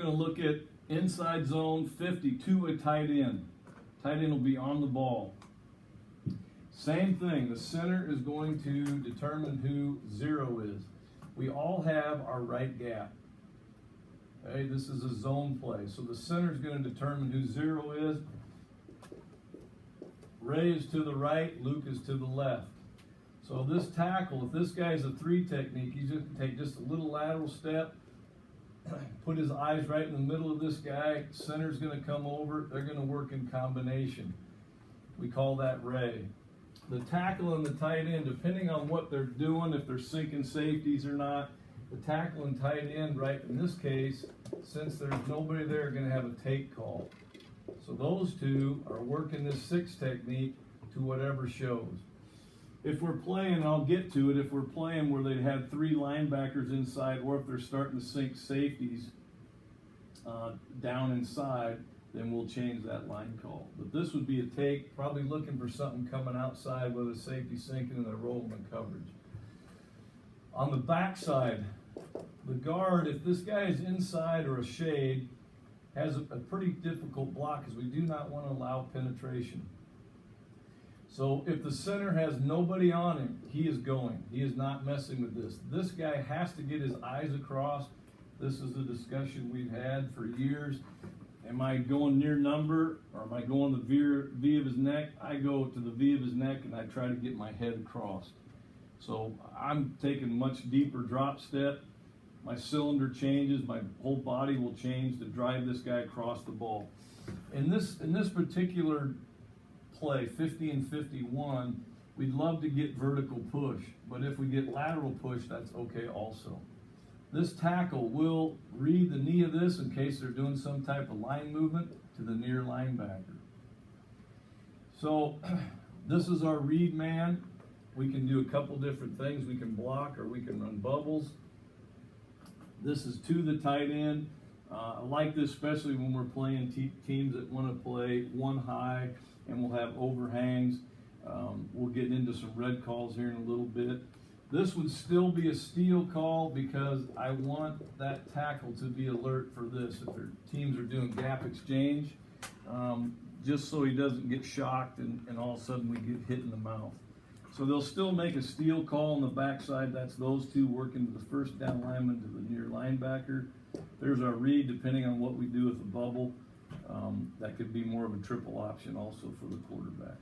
going to look at inside zone 50 to a tight end. Tight end will be on the ball. Same thing, the center is going to determine who 0 is. We all have our right gap. Okay, this is a zone play. So the center is going to determine who 0 is. Ray is to the right, Luke is to the left. So this tackle, if this guy's a 3 technique, he's just going to take just a little lateral step, put his eyes right in the middle of this guy, center's going to come over, they're going to work in combination. We call that Ray. The tackle and the tight end, depending on what they're doing, if they're sinking safeties or not, the tackle and tight end, right, in this case, since there's nobody there, are going to have a take call. So those two are working this 6 technique to whatever shows. If we're playing, I'll get to it, if we're playing where they have 3 linebackers inside, or if they're starting to sink safeties down inside, then we'll change that line call. But this would be a take, probably looking for something coming outside with a safety sinking and they're rolling the coverage. On the backside, the guard, if this guy is inside or a shade, has a pretty difficult block because we do not want to allow penetration. So if the center has nobody on him, he is going. He is not messing with this. This guy has to get his eyes across. This is a discussion we've had for years. Am I going near number or am I going the V of his neck? I go to the V of his neck and I try to get my head across. So I'm taking a much deeper drop step. My cylinder changes, my whole body will change to drive this guy across the ball. In this particular play, 50 and 51, we'd love to get vertical push, but if we get lateral push, that's okay also. This tackle will read the knee of this in case they're doing some type of line movement to the near linebacker. So this is our read man. We can do a couple different things. We can block or we can run bubbles. This is to the tight end. I like this especially when we're playing teams that want to play one high and we'll have overhangs. We'll get into some red calls here in a little bit. This would still be a steal call because I want that tackle to be alert for this. If their teams are doing gap exchange, just so he doesn't get shocked and all of a sudden we get hit in the mouth. So they'll still make a steal call on the backside. That's those two working to the first down lineman to the near linebacker. There's our read, depending on what we do with the bubble. That could be more of a triple option also for the quarterback.